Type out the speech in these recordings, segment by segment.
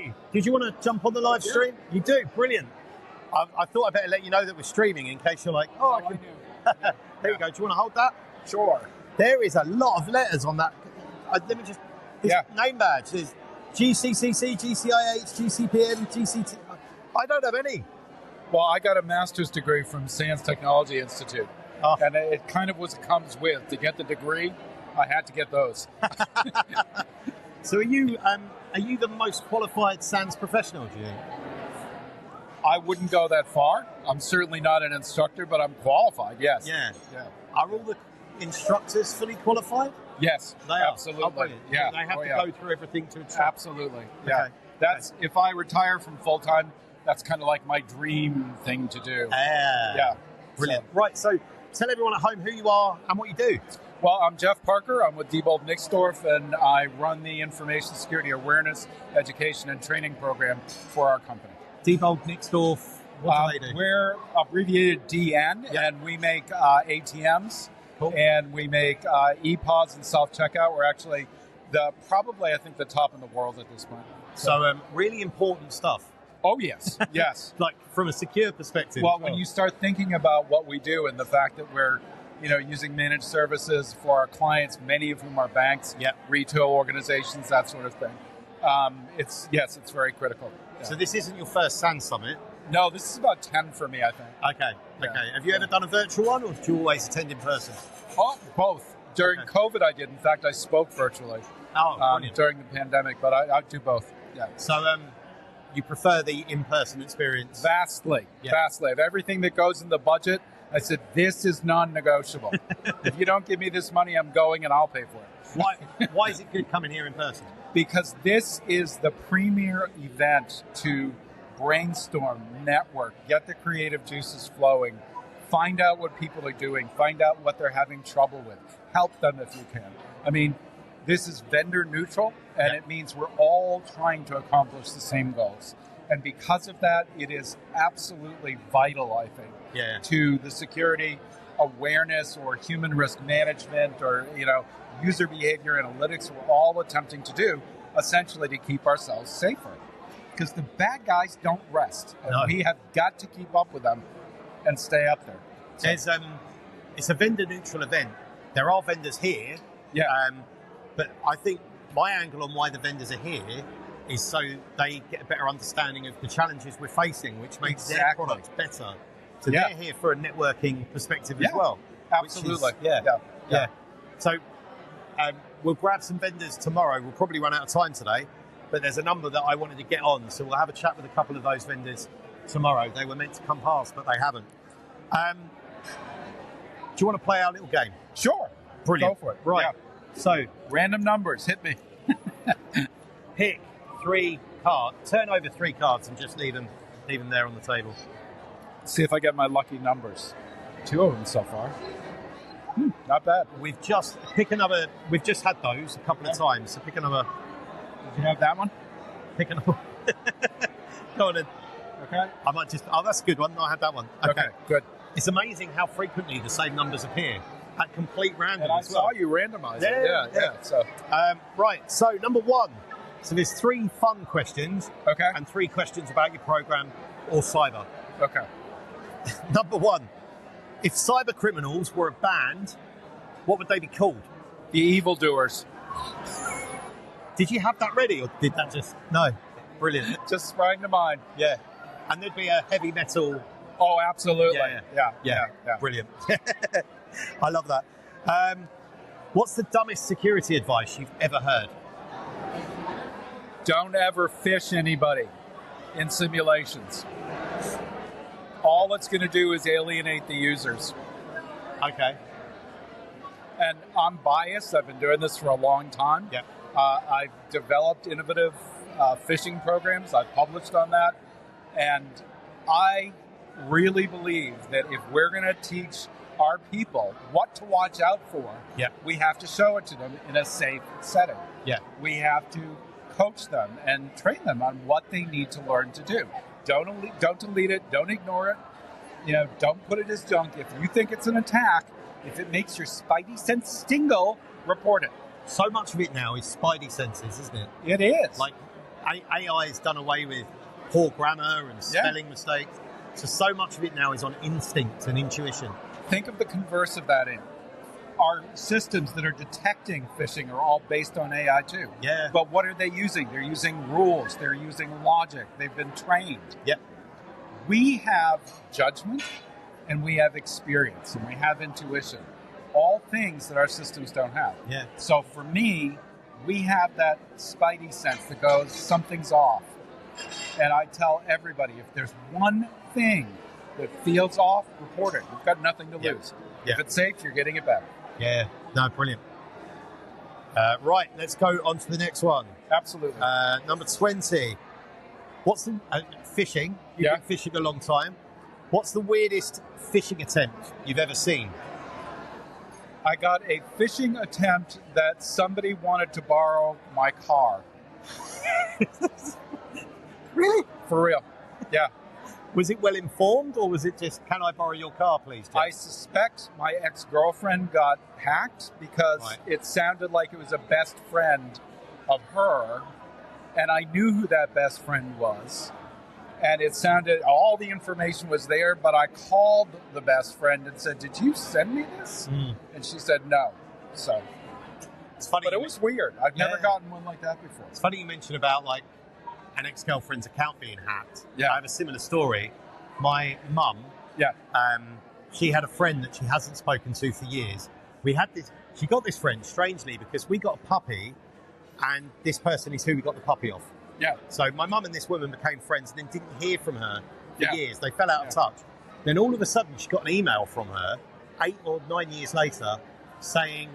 Hey, did you want to jump on the live stream? You do, brilliant. I thought I'd better let you know that we're streaming in case you're like, oh, I can. There you go. Do you want to hold that? Sure. There is a lot of letters on that. Let me just. Name badge. There's GCCC, GCIH, GCPM, GCT. I don't have any. Well, I got a master's degree from SANS Technology Institute, and it kind of comes with. To get the degree, I had to get those. So are you the most qualified SANS professional, do you think? I wouldn't go that far. I'm certainly not an instructor, but I'm qualified, yes. Yeah. Are all the instructors fully qualified? Yes, they are. Absolutely. They have to go through everything to instruct. Absolutely. Yeah. Okay. That's if I retire from full time, that's kind of like my dream thing to do. Yeah. Brilliant. Right, so tell everyone at home who you are and what you do. Well, I'm Geoff Parker. I'm with Diebold Nixdorf, and I run the Information Security Awareness Education and Training Program for our company. Diebold Nixdorf, what do they do? We're abbreviated DN, and we make ATMs, and we make ePOS and self-checkout. We're actually probably, I think, the top in the world at this point. So really important stuff. Oh, yes. Yes. Like from a secure perspective. Well, when you start thinking about what we do and the fact that we're using managed services for our clients, many of whom are banks, retail organizations, that sort of thing. It's very critical. Yeah. So this isn't your first SANS Summit? No, this is about 10 for me, I think. Okay. Have you ever done a virtual one, or do you always attend in person? Oh, both. During COVID, I did. In fact, I spoke virtually during the pandemic, but I do both. Yeah. So you prefer the in-person experience? Vastly. Of everything that goes in the budget, I said, this is non-negotiable. If you don't give me this money, I'm going and I'll pay for it. Why is it good coming here in person? Because this is the premier event to brainstorm, network, get the creative juices flowing, find out what people are doing, find out what they're having trouble with, help them if you can. I mean, this is vendor neutral, and it means we're all trying to accomplish the same goals. And because of that, it is absolutely vital, I think, to the security awareness or human risk management or, user behavior analytics we're all attempting to do, essentially to keep ourselves safer. Because the bad guys don't rest. And we have got to keep up with them and stay up there. So. It's a vendor-neutral event. There are vendors here, but I think my angle on why the vendors are here is so they get a better understanding of the challenges we're facing, which makes their products better. So they're here for a networking perspective as well. Absolutely. So we'll grab some vendors tomorrow. We'll probably run out of time today, but there's a number that I wanted to get on. So we'll have a chat with a couple of those vendors tomorrow. They were meant to come past, but they haven't. Do you want to play our little game? Sure. Brilliant. Go for it. Right. Yeah. So random numbers. Hit me. Pick 3 cards. Turn over 3 cards and just leave them there on the table. See if I get my lucky numbers. 2 of them so far. Not bad. We've just had those a couple of times. So pick another. Did you have that one? Pick another. Go on then. Okay. I might just. Oh, that's a good one. No, I had that one. Okay. Good. It's amazing how frequently the same numbers appear at complete random. And I saw you randomize it. Yeah. So. Right. So number 1. So there's 3 fun questions. Okay. And 3 questions about your program or cyber. Okay. Number 1. If cyber criminals were a band, what would they be called? The evildoers. Did you have that ready, or did that just... No. Brilliant. Just sprang to mind. Yeah. And there'd be a heavy metal... Oh, absolutely. Yeah. Brilliant. I love that. What's the dumbest security advice you've ever heard? Don't ever phish anybody in simulations. All it's going to do is alienate the users. Okay. And I'm biased. I've been doing this for a long time. Yeah. I've developed innovative phishing programs. I've published on that. And I really believe that if we're going to teach our people what to watch out for, we have to show it to them in a safe setting. Yeah. We have to coach them and train them on what they need to learn to do. Don't delete it. Don't ignore it. Don't put it as junk. If you think it's an attack, if it makes your spidey sense tingle, report it. So much of it now is spidey senses, isn't it? It is. Like AI has done away with poor grammar and spelling mistakes. So much of it now is on instinct and intuition. Think of the converse of that. Our systems that are detecting phishing are all based on AI too. Yeah. But what are they using? They're using rules. They're using logic. They've been trained. Yep. We have judgment and we have experience and we have intuition. All things that our systems don't have. Yeah. So for me, we have that spidey sense that goes, something's off. And I tell everybody, if there's one thing that feels off, report it. You've got nothing to lose. If it's safe, you're getting it better. Yeah. No, brilliant. Right, let's go on to the next one. Absolutely. Number 20. What's the phishing? You've been phishing a long time. What's the weirdest phishing attempt you've ever seen? I got a phishing attempt that somebody wanted to borrow my car. Really? For real. Yeah. Was it well informed, or was it just, can I borrow your car, please, Geoff? I suspect my ex-girlfriend got hacked because it sounded like it was a best friend of her, and I knew who that best friend was. And it sounded, all the information was there, but I called the best friend and said, did you send me this? And she said no. So, it's funny. But it was weird. I've never gotten one like that before. It's funny you mentioned about like an ex-girlfriend's account being hacked. Yeah. I have a similar story. My mum, she had a friend that she hasn't spoken to for years. She got this friend, strangely, because we got a puppy, and this person is who we got the puppy off. Yeah. So my mum and this woman became friends and then didn't hear from her for years. They fell out of touch. Then all of a sudden she got an email from her 8 or 9 years later saying,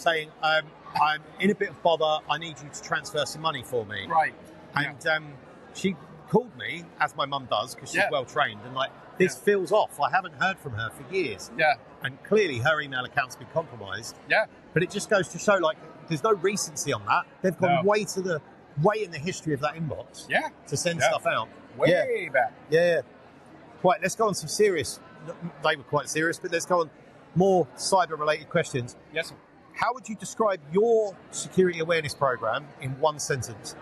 I'm in a bit of bother. I need you to transfer some money for me. Right. And she called me, as my mum does, because she's well trained, and like, this feels off. I haven't heard from her for years. Yeah. And clearly her email account's been compromised. Yeah. But it just goes to show, like, there's no recency on that. They've gone way in the history of that inbox to send stuff out. Way back. Yeah. Right, let's go on some serious, they were quite serious, but let's go on more cyber-related questions. Yes, sir. How would you describe your security awareness program in one sentence?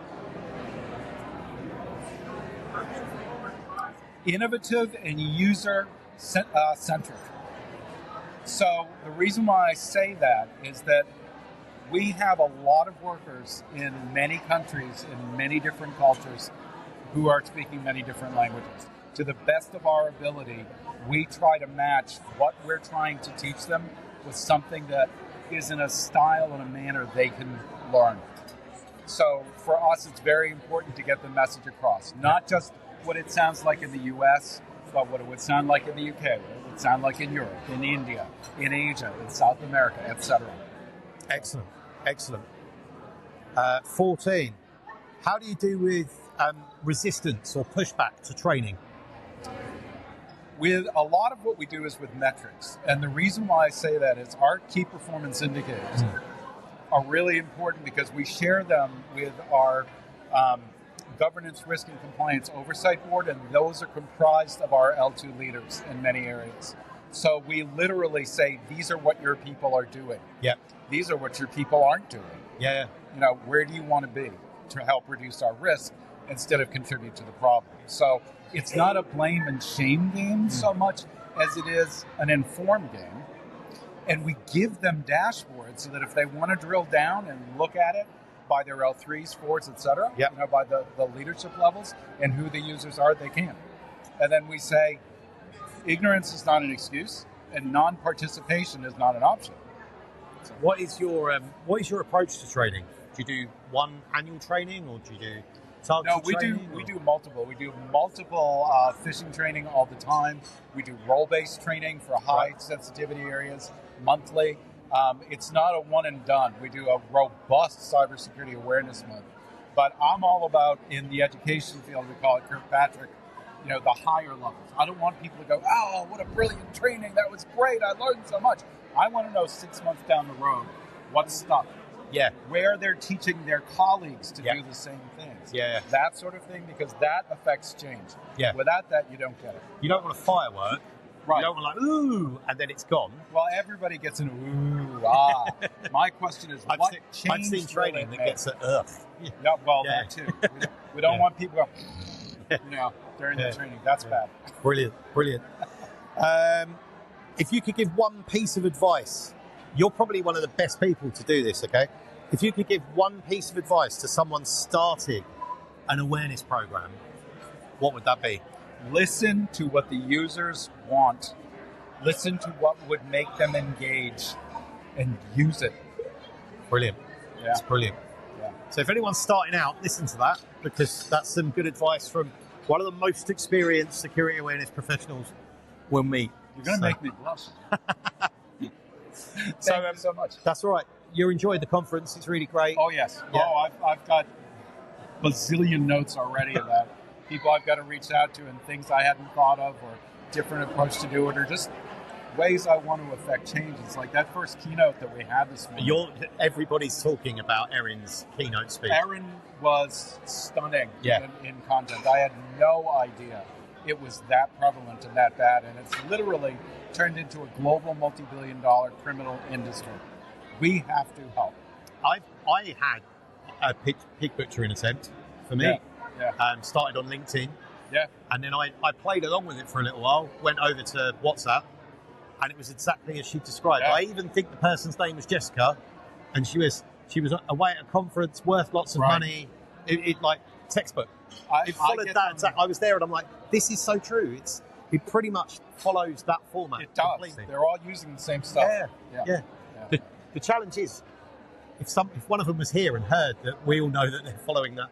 Innovative and user-centric. So the reason why I say that is that we have a lot of workers in many countries, in many different cultures, who are speaking many different languages. To the best of our ability, we try to match what we're trying to teach them with something that is in a style and a manner they can learn. So for us, it's very important to get the message across. Not just what it sounds like in the US, but what it would sound like in the UK, what it would sound like in Europe, in India, in Asia, in South America, etc. Excellent. 14. How do you do with resistance or pushback to training? With a lot of what we do is with metrics. And the reason why I say that is our key performance indicators are really important because we share them with our governance, risk, and compliance oversight board, and those are comprised of our L2 leaders in many areas. So we literally say, these are what your people are doing. Yep. These are what your people aren't doing. Yeah. You know, where do you want to be to help reduce our risk instead of contribute to the problem? So it's not a blame and shame game so much as it is an informed game. And we give them dashboards so that if they want to drill down and look at it by their L3s, 4s, etc., you know, by the leadership levels and who the users are, they can. And then we say, ignorance is not an excuse, and non-participation is not an option. So what is your approach to training? Do you do one annual training, or do you do targeted training? We do multiple. We do multiple phishing training all the time. We do role-based training for high sensitivity areas monthly. It's not a one and done. We do a robust cybersecurity awareness month. But I'm all about, in the education field, we call it Kirkpatrick, you know, the higher levels. I don't want people to go, oh, what a brilliant training. That was great. I learned so much. I want to know 6 months down the road what's stuck. Yeah. Where they're teaching their colleagues to do the same things. Yeah. That sort of thing, because that affects change. Yeah. Without that, you don't get it. You don't want a firework You don't want like, ooh, and then it's gone. Well, everybody gets an ooh, ah. My question is, what change I've seen training that gets an ugh. Yeah, well, that too. We don't want people going, during the training. That's bad. Brilliant. If you could give one piece of advice, you're probably one of the best people to do this, okay? If you could give one piece of advice to someone starting an awareness program, what would that be? Listen to what the users want. Listen to what would make them engage and use it. Brilliant. Yeah. It's brilliant. Yeah. So if anyone's starting out, listen to that, because that's some good advice from one of the most experienced security awareness professionals we'll meet. You're going to make me blush. Thank you so much. That's all right. You enjoyed the conference. It's really great. Oh, yes. Yeah. Oh, I've got bazillion notes already about people I've got to reach out to and things I hadn't thought of, or different approach to do it, or just ways I want to affect change. It's like that first keynote that we had this morning. Everybody's talking about Erin's keynote speech. Erin was stunning in content. I had no idea it was that prevalent and that bad, and it's literally turned into a global multi-billion-dollar criminal industry. We have to help. I had a pig butchering attempt for me. Started on LinkedIn. Yeah. And then I played along with it for a little while, went over to WhatsApp, and it was exactly as she described. Yeah. I even think the person's name was Jessica, and she was away at a conference, worth lots of money. It like textbook. It followed that attack. I was there, and I'm like, this is so true. It pretty much follows that format. It does. Completely. They're all using the same stuff. Yeah. The challenge is, if one of them was here and heard that we all know that they're following that,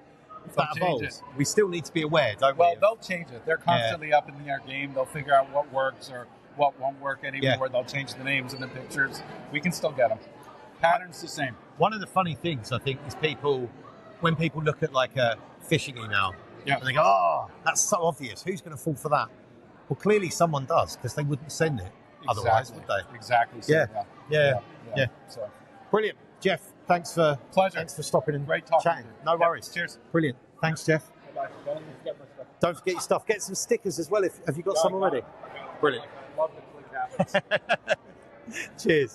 if that evolves, we still need to be aware, don't we? Well, they'll change it. They're constantly up in their game. They'll figure out what works or what won't work anymore. Yeah. They'll change the names and the pictures. We can still get them. Pattern's the same. One of the funny things, I think, is when people look at like a phishing email, and they go, oh, that's so obvious. Who's going to fall for that? Well, clearly someone does, because they wouldn't send it otherwise, would they? Exactly. So, yeah. So. Brilliant. Jeff, thanks for stopping and great talking. Chatting. No worries. Cheers. Brilliant. Thanks, Jeff. Bye-bye. Don't forget my stuff. Don't forget your stuff. Get some stickers as well. Have you got some already? Brilliant. Love the click happens. Cheers.